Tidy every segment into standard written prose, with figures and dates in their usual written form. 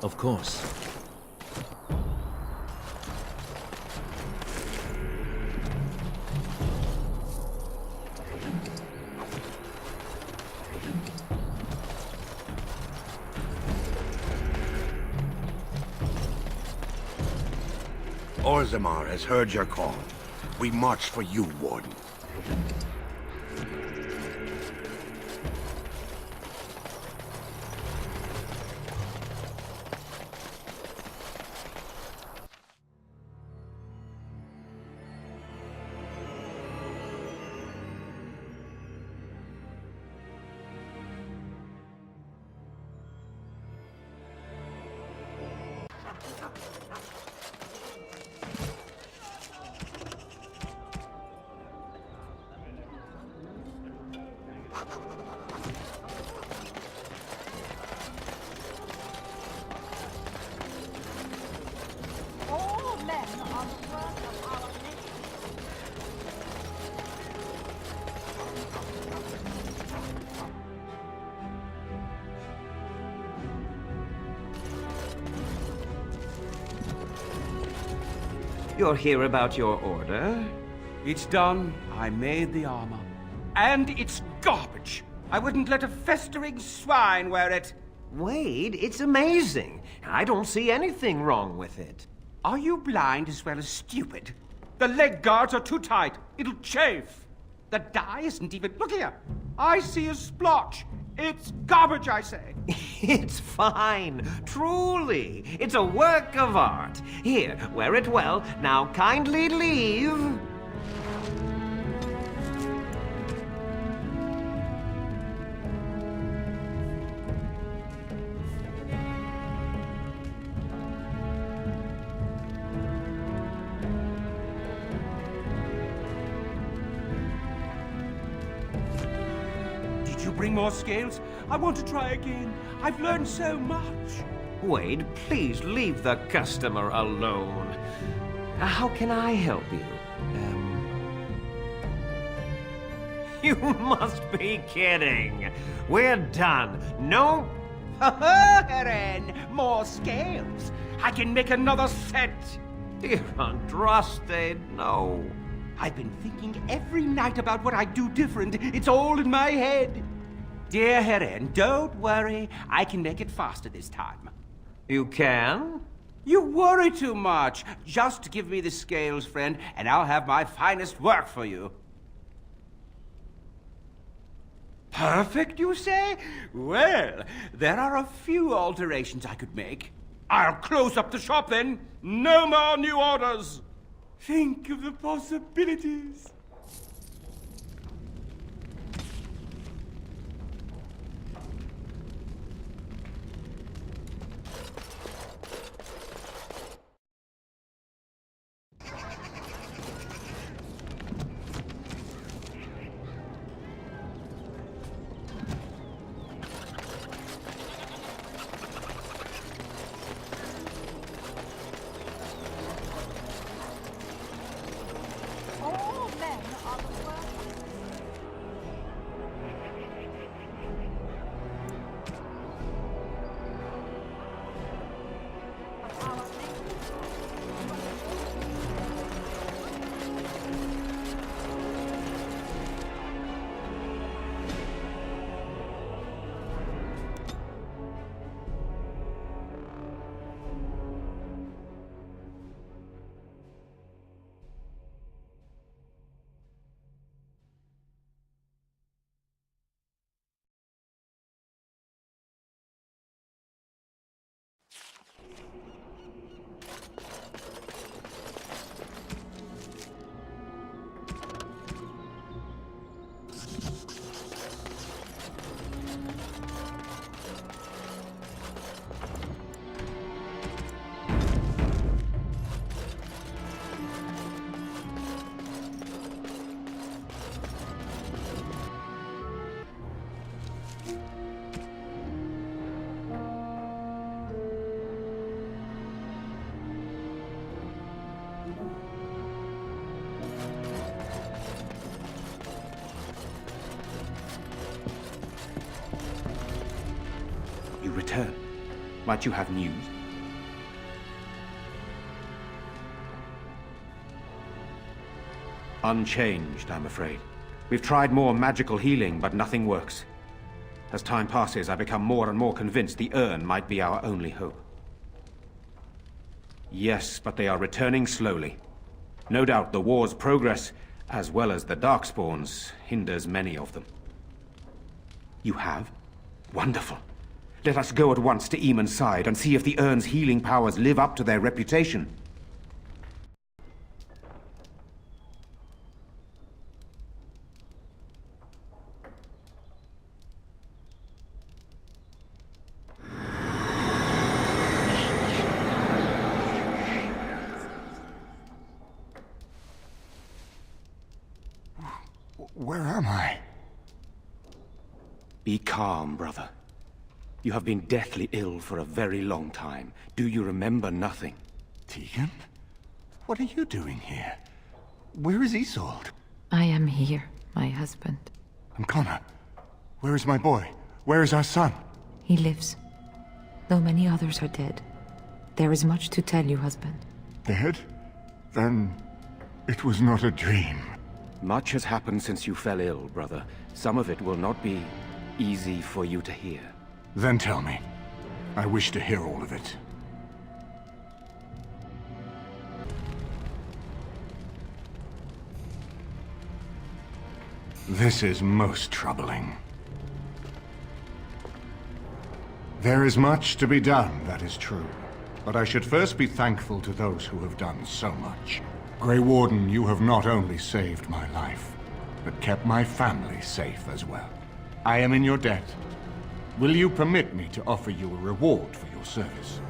Of course. Orzammar has heard your call. We march for you, Warden. You're here about your order? It's done. I made the armor. And it's garbage. I wouldn't let a festering swine wear it. Wade, it's amazing. I don't see anything wrong with it. Are you blind as well as stupid? The leg guards are too tight. It'll chafe. The dye isn't even... Look here. I see a splotch. It's garbage, I say. It's fine. Truly. It's a work of art. Here, wear it well. Now kindly leave. Bring more scales? I want to try again. I've learned so much. Wade, please leave the customer alone. How can I help you? You must be kidding. We're done. No... Eren, more scales. I can make another set. Dear Andraste, no. I've been thinking every night about what I'd do different. It's all in my head. Dear Eren, don't worry. I can make it faster this time. You can? You worry too much. Just give me the scales, friend, and I'll have my finest work for you. Perfect, you say? Well, there are a few alterations I could make. I'll close up the shop then. No more new orders. Think of the possibilities. Might you have news? Unchanged, I'm afraid. We've tried more magical healing, but nothing works. As time passes, I become more and more convinced the urn might be our only hope. Yes, but they are returning slowly. No doubt the war's progress, as well as the Darkspawns, hinders many of them. You have? Wonderful. Let us go at once to Eamon's side and see if the urn's healing powers live up to their reputation. Where am I? Be calm, brother. You have been deathly ill for a very long time. Do you remember nothing? Tegan? What are you doing here? Where is Isolde? I am here, my husband. And Connor? Where is my boy? Where is our son? He lives, though many others are dead. There is much to tell you, husband. Dead? Then it was not a dream. Much has happened since you fell ill, brother. Some of it will not be easy for you to hear. Then tell me. I wish to hear all of it. This is most troubling. There is much to be done, that is true. But I should first be thankful to those who have done so much. Grey Warden, you have not only saved my life, but kept my family safe as well. I am in your debt. Will you permit me to offer you a reward for your service?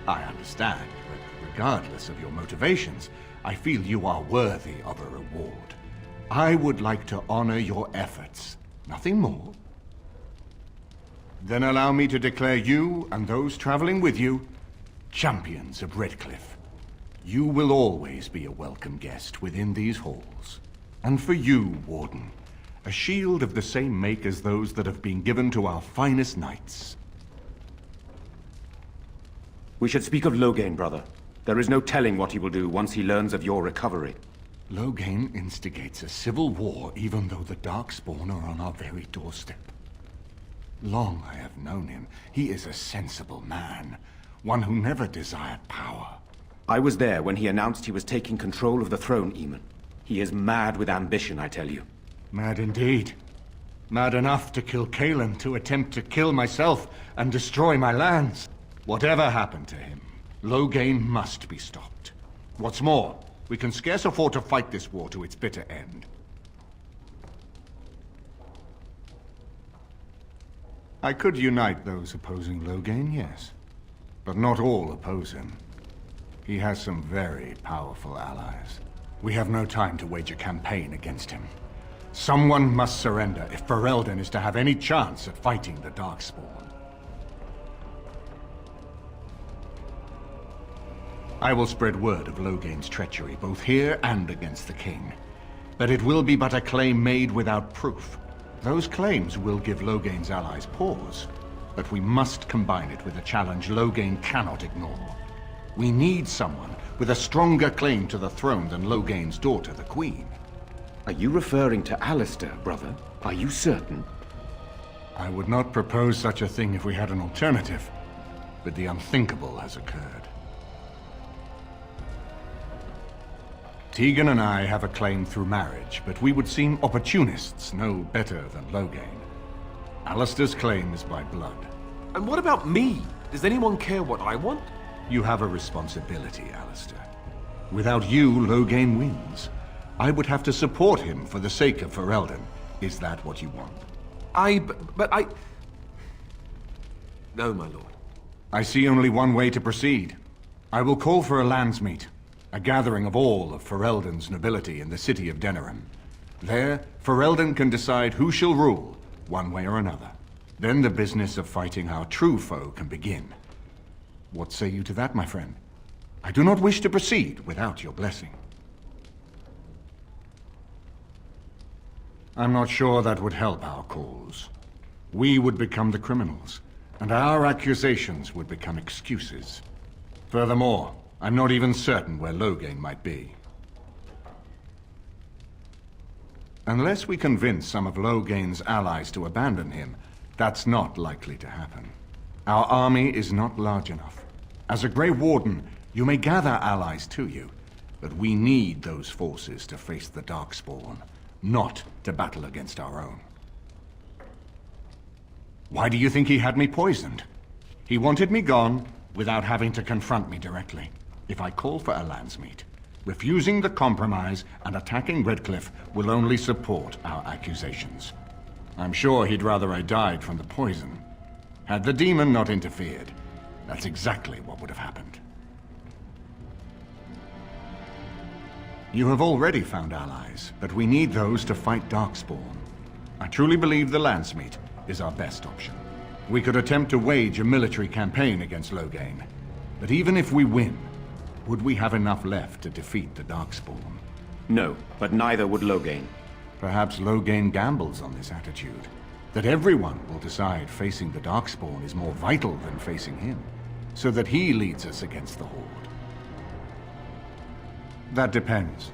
I understand, but regardless of your motivations, I feel you are worthy of a reward. I would like to honor your efforts, nothing more. Then allow me to declare you and those traveling with you champions of Redcliffe. You will always be a welcome guest within these halls. And for you, Warden, a shield of the same make as those that have been given to our finest knights. We should speak of Loghain, brother. There is no telling what he will do once he learns of your recovery. Loghain instigates a civil war even though the Darkspawn are on our very doorstep. Long I have known him. He is a sensible man, one who never desired power. I was there when he announced he was taking control of the throne, Eamon. He is mad with ambition, I tell you. Mad indeed. Mad enough to kill Cailan, to attempt to kill myself and destroy my lands. Whatever happened to him, Loghain must be stopped. What's more, we can scarce afford to fight this war to its bitter end. I could unite those opposing Loghain, yes. But not all oppose him. He has some very powerful allies. We have no time to wage a campaign against him. Someone must surrender if Ferelden is to have any chance at fighting the Darkspawn. I will spread word of Loghain's treachery, both here and against the king. But it will be but a claim made without proof. Those claims will give Loghain's allies pause, but we must combine it with a challenge Loghain cannot ignore. We need someone with a stronger claim to the throne than Loghain's daughter, the Queen. Are you referring to Alistair, brother? Are you certain? I would not propose such a thing if we had an alternative, but the unthinkable has occurred. Tegan and I have a claim through marriage, but we would seem opportunists no better than Loghain. Alistair's claim is by blood. And what about me? Does anyone care what I want? You have a responsibility, Alistair. Without you, Loghain wins. I would have to support him for the sake of Ferelden. Is that what you want? But I... No, my lord. I see only one way to proceed. I will call for a landsmeet, a gathering of all of Ferelden's nobility in the city of Denerim. There, Ferelden can decide who shall rule, one way or another. Then the business of fighting our true foe can begin. What say you to that, my friend? I do not wish to proceed without your blessing. I'm not sure that would help our cause. We would become the criminals, and our accusations would become excuses. Furthermore, I'm not even certain where Loghain might be. Unless we convince some of Loghain's allies to abandon him, that's not likely to happen. Our army is not large enough. As a Grey Warden, you may gather allies to you, but we need those forces to face the Darkspawn, not to battle against our own. Why do you think he had me poisoned? He wanted me gone without having to confront me directly. If I call for a landsmeet, refusing the compromise and attacking Redcliffe will only support our accusations. I'm sure he'd rather I died from the poison. Had the demon not interfered, that's exactly what would have happened. You have already found allies, but we need those to fight Darkspawn. I truly believe the landsmeet is our best option. We could attempt to wage a military campaign against Loghain, but even if we win, would we have enough left to defeat the Darkspawn? No, but neither would Loghain. Perhaps Loghain gambles on this attitude, that everyone will decide facing the Darkspawn is more vital than facing him, so that he leads us against the Horde. That depends.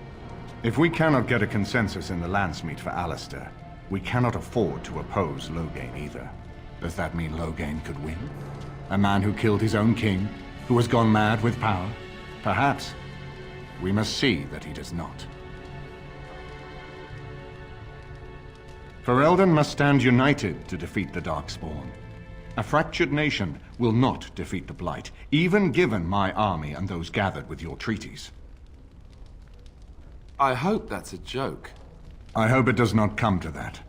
If we cannot get a consensus in the landsmeet for Alistair, we cannot afford to oppose Loghain either. Does that mean Loghain could win? A man who killed his own king, who has gone mad with power? Perhaps. We must see that he does not. Ferelden must stand united to defeat the Darkspawn. A fractured nation will not defeat the Blight, even given my army and those gathered with your treaties. I hope that's a joke. I hope it does not come to that.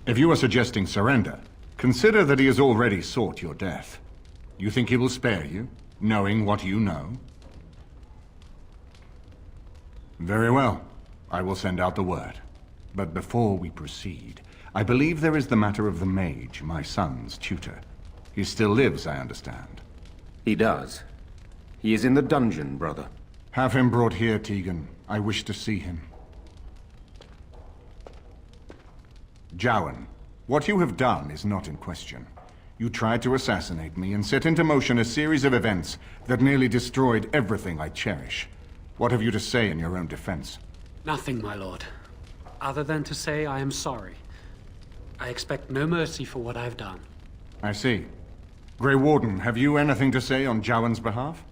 If you are suggesting surrender, consider that he has already sought your death. You think he will spare you, knowing what you know? Very well. I will send out the word. But before we proceed, I believe there is the matter of the mage, my son's tutor. He still lives, I understand. He does. He is in the dungeon, brother. Have him brought here, Tegan. I wish to see him. Jowan, what you have done is not in question. You tried to assassinate me and set into motion a series of events that nearly destroyed everything I cherish. What have you to say in your own defense? Nothing, my lord. Other than to say I am sorry. I expect no mercy for what I've done. I see. Grey Warden, have you anything to say on Jowan's behalf?